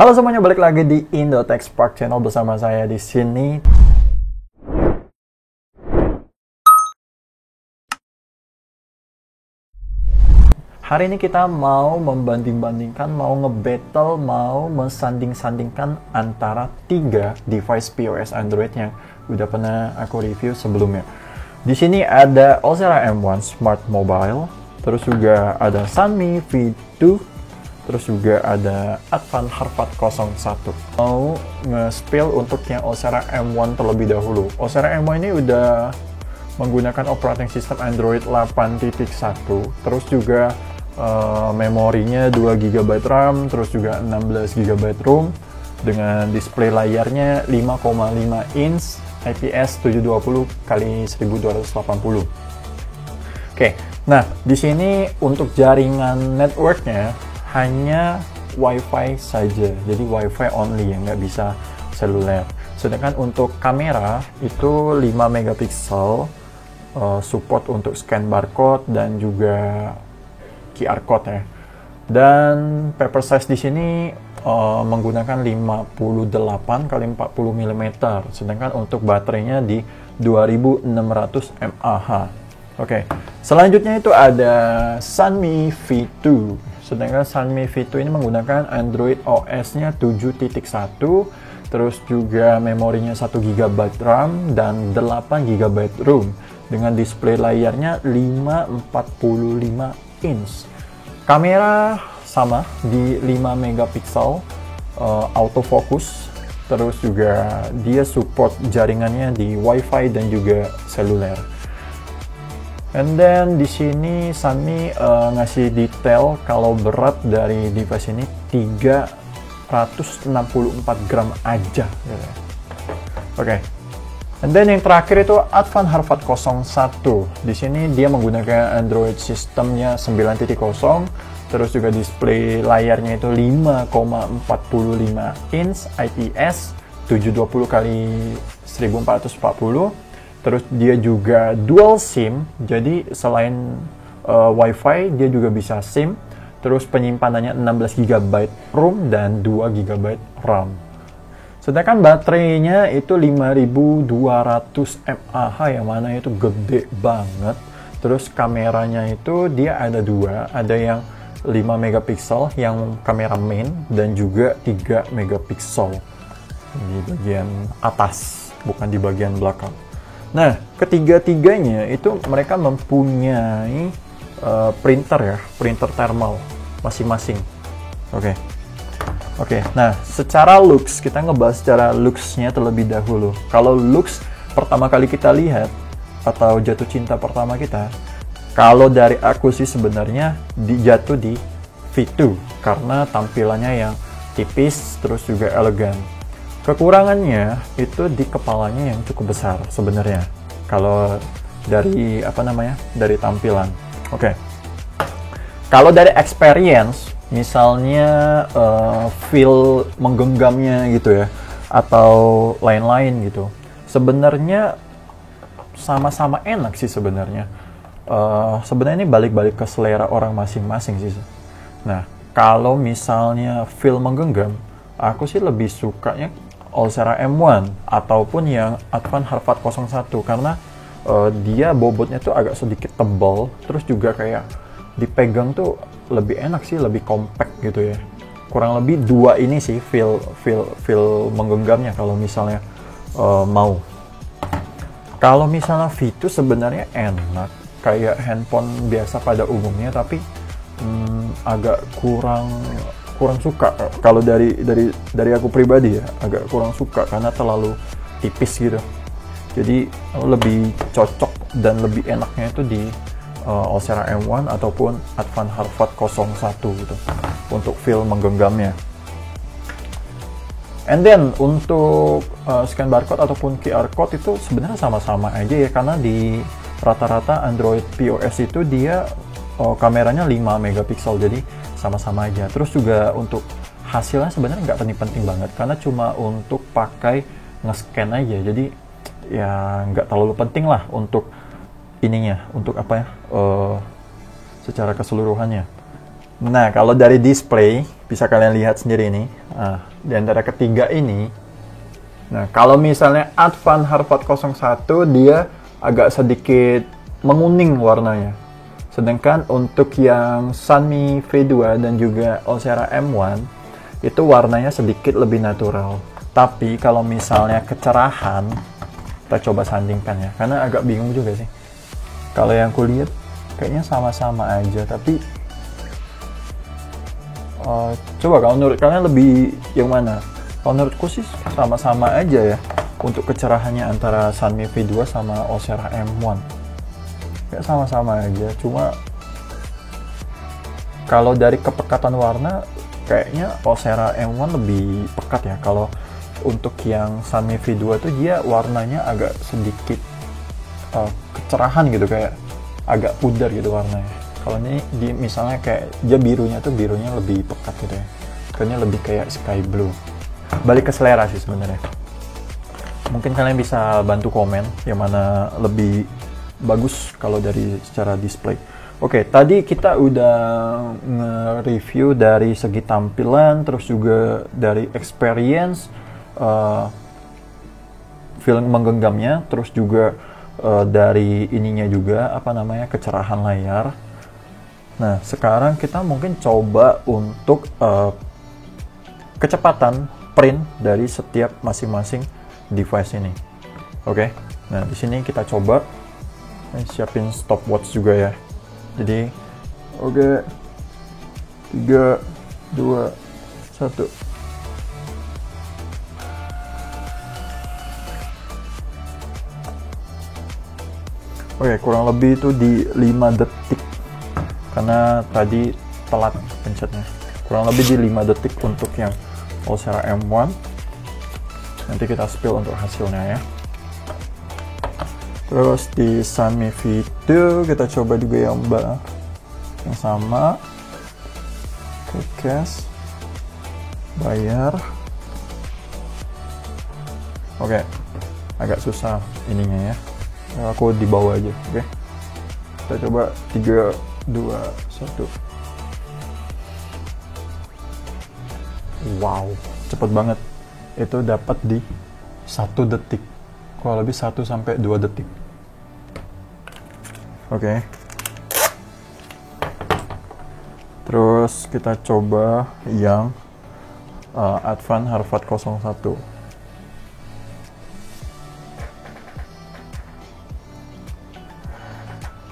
Halo semuanya, balik lagi di Indotech Spark Channel bersama saya di sini. Hari ini kita mau membanding-bandingkan, mau nge-battle, mau mensanding-sandingkan antara 3 device POS Android yang udah pernah aku review sebelumnya. Di sini ada Ozera M1 Smart Mobile, terus juga ada Sunmi V2, terus juga ada Advan Harvat 01. Mau nge-spill untuk yang Ozera M1 terlebih dahulu. Ozera M1 ini udah menggunakan operating system Android 8.1, terus juga memorinya 2 GB RAM, terus juga 16 GB ROM dengan display layarnya 5,5 inch IPS 720 x 1280. Oke, nah di sini untuk jaringan networknya hanya WiFi saja, jadi WiFi only, yang nggak bisa seluler. Sedangkan untuk kamera itu 5 megapiksel, support untuk scan barcode dan juga QR code ya. Dan paper size di sini menggunakan 58 x 40 mm, sedangkan untuk baterainya di 2600 mAh. Oke, selanjutnya itu ada Sunmi V2. Sedangkan Sunmi V2 ini menggunakan Android OS-nya 7.1, terus juga memorinya 1 GB RAM dan 8 GB ROM dengan display layarnya 545 inch. Kamera sama di 5 megapiksel, autofocus, terus juga dia support jaringannya di WiFi dan juga seluler. And then di sini Sunmi ngasih detail kalau berat dari device ini 364 gram aja. Oke. And then yang terakhir itu Advan Harvat 01. Di sini dia menggunakan Android sistemnya 9.0, terus juga display layarnya itu 5,45 inch IPS 720 x 1440. Terus dia juga dual SIM, jadi selain WiFi dia juga bisa SIM. Terus penyimpanannya 16 GB ROM dan 2 GB RAM. Sedangkan baterainya itu 5200 mAh, yang mana itu gede banget. Terus kameranya itu dia ada 2, ada yang 5 megapiksel yang kamera main dan juga 3 megapiksel di bagian atas, bukan di bagian belakang. Nah, ketiga-tiganya itu mereka mempunyai printer ya, printer thermal masing-masing. Oke, nah secara looks, kita ngebahas secara looks-nya terlebih dahulu. Kalau looks pertama kali kita lihat, atau jatuh cinta pertama kita, kalau dari aku sih sebenarnya jatuh di V2, karena tampilannya yang tipis, terus juga elegan. Kekurangannya itu di kepalanya yang cukup besar sebenarnya, kalau dari dari tampilan. Oke. Kalau dari experience, misalnya feel menggenggamnya gitu ya, atau lain-lain gitu, sebenarnya sama-sama enak sih sebenarnya. Sebenarnya ini balik-balik ke selera orang masing-masing sih. Nah, kalau misalnya feel menggenggam, aku sih lebih sukanya Ozera M1 ataupun yang Advan Harvat 01, karena dia bobotnya tuh agak sedikit tebal, terus juga kayak dipegang tuh lebih enak sih, lebih compact gitu ya. Kurang lebih 2 ini sih feel menggenggamnya kalau misalnya mau. Kalau misalnya V2 sebenarnya enak kayak handphone biasa pada umumnya, tapi agak kurang suka kalau dari aku pribadi ya, agak kurang suka karena terlalu tipis gitu. Jadi lebih cocok dan lebih enaknya itu di Ozera M1 ataupun Advan Harvat 01 gitu untuk feel menggenggamnya. And then untuk scan barcode ataupun QR code itu sebenarnya sama-sama aja ya, karena di rata-rata Android POS itu dia kameranya 5 megapiksel, jadi sama-sama aja. Terus juga untuk hasilnya sebenarnya nggak penting-penting banget, karena cuma untuk pakai nge-scan aja, jadi ya nggak terlalu penting lah untuk ininya, untuk secara keseluruhannya. Nah, kalau dari display bisa kalian lihat sendiri ini. di antara ketiga ini. Nah, kalau misalnya Advan Harvard 01 dia agak sedikit menguning warnanya. Sedangkan untuk yang Sunmi V2 dan juga Onsera M1 itu warnanya sedikit lebih natural. Tapi kalau misalnya kecerahan, kita coba sandingkan ya, karena agak bingung juga sih. Kalau yang kulihat kayaknya sama-sama aja, tapi coba kalau menurut kalian lebih yang mana? Kalau menurutku sih sama-sama aja ya untuk kecerahannya antara Sunmi V2 sama Onsera M1. Kayak sama-sama aja, cuma kalau dari kepekatan warna kayaknya Onsera M1 lebih pekat ya. Kalau untuk yang Sunmi V2 tuh dia warnanya agak sedikit kecerahan gitu, kayak agak pudar gitu warnanya. Kalau ini misalnya kayak dia birunya lebih pekat gitu ya, kayaknya lebih kayak sky blue. Balik ke selera sih sebenarnya. Mungkin kalian bisa bantu komen yang mana lebih bagus kalau dari secara display. Oke, tadi kita udah nge-review dari segi tampilan, terus juga dari experience, feeling menggenggamnya, terus juga dari ininya juga, apa namanya, kecerahan layar. Nah, sekarang kita mungkin coba untuk kecepatan print dari setiap masing-masing device ini. Oke, nah di sini kita coba siapin stopwatch juga ya. Jadi, oke, 3, 2, 1. Oke, kurang lebih itu di 5 detik. Karena tadi telat pencetnya. Kurang lebih di 5 detik untuk yang Onsera M1. Nanti kita spill untuk hasilnya ya. Terus di Sunmi V2 kita coba juga yang sama. Cash, bayar. Oke, agak susah ininya ya. Aku di bawah aja, oke. Kita coba 3, 2, 1. Wow, cepet banget. Itu dapat di 1 detik. Kurang lebih 1 sampai 2 detik. Oke. Terus kita coba yang Advan Harvard 01.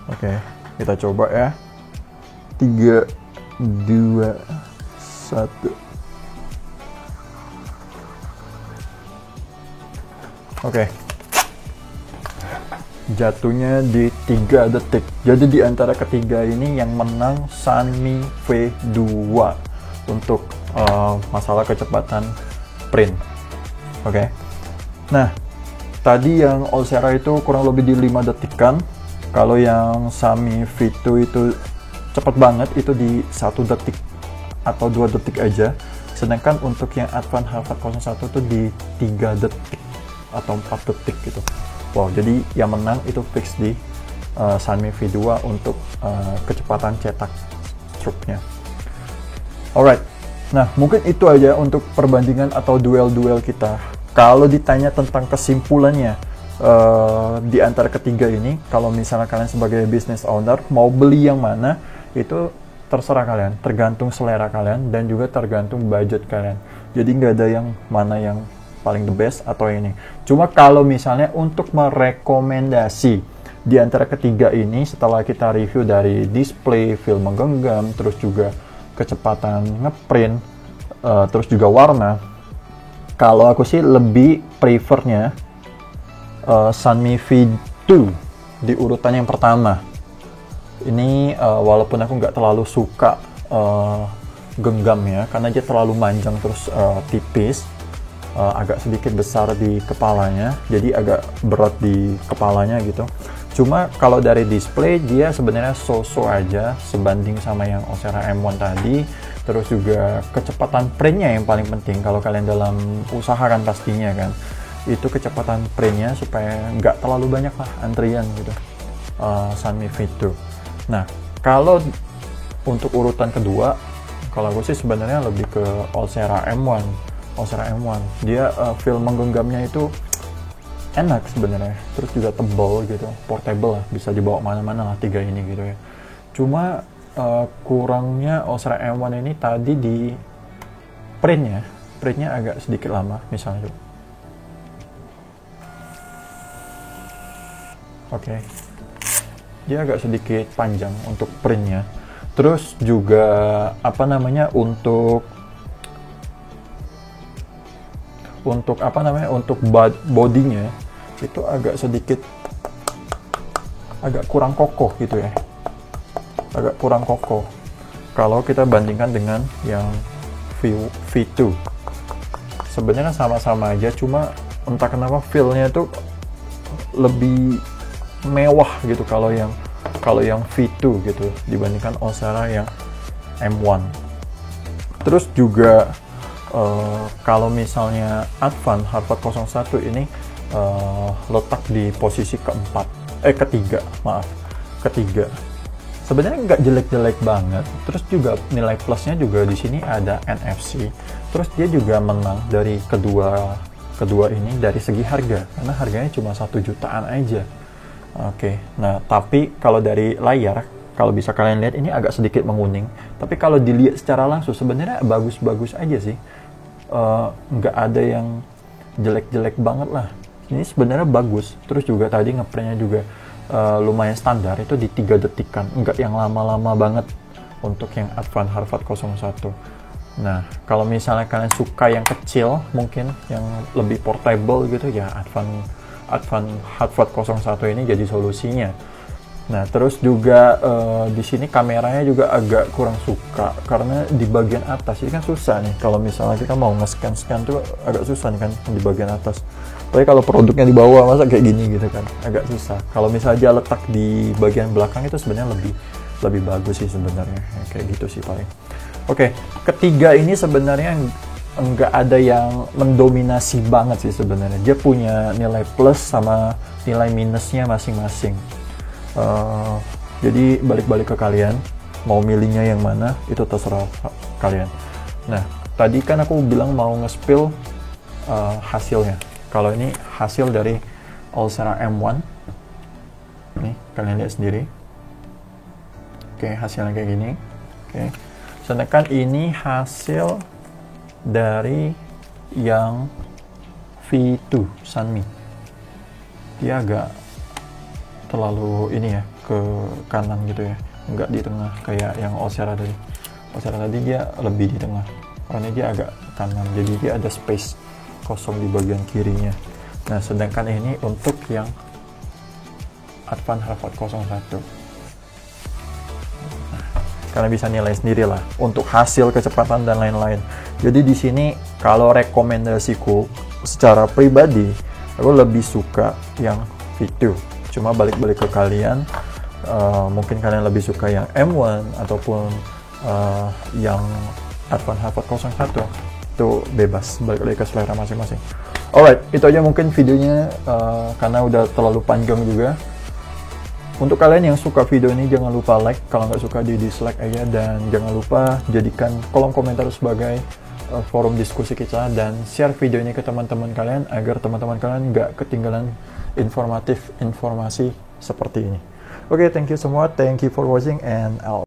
Oke, kita coba ya. 3, 2, 1. Oke. Jatuhnya di 3 detik. Jadi di antara ketiga ini yang menang Sunmi V2 untuk masalah kecepatan print. Oke. Nah, tadi yang Onsera itu kurang lebih di 5 detikan. Kalau yang Sunmi V2 itu cepat banget, itu di 1 detik atau 2 detik aja. Sedangkan untuk yang Advan Harvard 01 itu di 3 detik atau 4 detik gitu. Wow, jadi yang menang itu fix di Sunmi V2 untuk kecepatan cetak stroke-nya. Alright, nah mungkin itu aja untuk perbandingan atau duel-duel kita. Kalau ditanya tentang kesimpulannya di antara ketiga ini, kalau misalnya kalian sebagai business owner mau beli yang mana, itu terserah kalian, tergantung selera kalian dan juga tergantung budget kalian. Jadi nggak ada yang mana yang paling the best atau ini. Cuma kalau misalnya untuk merekomendasi di antara ketiga ini, setelah kita review dari display, feel menggenggam, terus juga kecepatan ngeprint, terus juga warna, kalau aku sih lebih prefernya Sunmi V2 di urutan yang pertama. Ini walaupun aku nggak terlalu suka genggam ya, karena dia terlalu panjang terus tipis. Agak sedikit besar di kepalanya, jadi agak berat di kepalanya gitu. Cuma kalau dari display dia sebenarnya so-so aja sebanding sama yang Onsera M1 tadi. Terus juga kecepatan printnya yang paling penting kalau kalian dalam usaha kan pastinya kan. Itu kecepatan printnya supaya nggak terlalu banyak lah antrian gitu. Sunmi V2. Nah, kalau untuk urutan kedua, kalau aku sih sebenarnya lebih ke Onsera M1. Osera M1. Dia feel menggenggamnya itu enak sebenarnya, terus juga tebal gitu, portable lah, bisa dibawa mana-mana lah 3 ini gitu ya. Cuma kurangnya Osera M1 ini tadi di printnya agak sedikit lama misalnya. Oke, dia agak sedikit panjang untuk printnya. Terus juga apa namanya untuk bodinya itu agak sedikit kurang kokoh gitu ya, agak kurang kokoh kalau kita bandingkan dengan yang V2. Sebenarnya sama-sama aja, cuma entah kenapa feel-nya tuh lebih mewah gitu kalau yang V2 gitu dibandingkan Osera yang M1. Terus juga kalau misalnya Advan Harvard 01 ini letak di posisi ketiga. Sebenarnya nggak jelek-jelek banget. Terus juga nilai plusnya juga di sini ada NFC. Terus dia juga menang dari kedua ini dari segi harga, karena harganya cuma 1 jutaan aja. Oke, nah tapi kalau dari layar, kalau bisa kalian lihat ini agak sedikit menguning. Tapi kalau dilihat secara langsung sebenarnya bagus-bagus aja sih. Nggak ada yang jelek-jelek banget lah. Ini sebenarnya bagus. Terus juga tadi ngeprintnya juga lumayan standar, itu di 3 detikan, nggak yang lama-lama banget untuk yang Advan Harvard 01. Nah, kalau misalnya kalian suka yang kecil, mungkin yang lebih portable gitu ya, Advan Harvard 01 ini jadi solusinya. Nah, terus juga di sini kameranya juga agak kurang suka, karena di bagian atas ini kan susah nih. Kalau misalnya kita mau nge-scan tuh agak susah nih kan di bagian atas. Tapi kalau produknya di bawah, masa kayak gini gitu kan, agak susah. Kalau misalnya dia letak di bagian belakang itu sebenarnya lebih bagus sih sebenarnya. Kayak gitu sih paling. Oke, ketiga ini sebenarnya nggak ada yang mendominasi banget sih sebenarnya. Dia punya nilai plus sama nilai minusnya masing-masing. Jadi balik-balik ke kalian, mau milihnya yang mana itu terserah kalian. Nah, tadi kan aku bilang mau nge-spill hasilnya. Kalau ini hasil dari Osera M1, nih kalian lihat sendiri. Oke, hasilnya kayak gini. Oke, sedangkan ini hasil dari yang V2 Sunmi. Dia agak terlalu ini ya, ke kanan gitu ya, nggak di tengah kayak yang Osera tadi. Osera tadi dia lebih di tengah, karena dia agak kanan, jadi dia ada space kosong di bagian kirinya. Nah, sedangkan ini untuk yang Advan Harvard 01. Kalian bisa nilai sendiri lah untuk hasil, kecepatan dan lain-lain. Jadi di sini kalau rekomendasiku secara pribadi, aku lebih suka yang V2. Cuma balik-balik ke kalian, mungkin kalian lebih suka yang M1 ataupun yang Advan Harvard 01. Itu bebas, balik lagi ke selera masing-masing. Alright, itu aja mungkin videonya, karena udah terlalu panjang juga. Untuk kalian yang suka video ini, jangan lupa like. Kalau nggak suka, di dislike aja. Dan jangan lupa jadikan kolom komentar sebagai forum diskusi kita, dan share video ini ke teman-teman kalian agar teman-teman kalian nggak ketinggalan informasi seperti ini. Oke, thank you semua. Thank you for watching and out.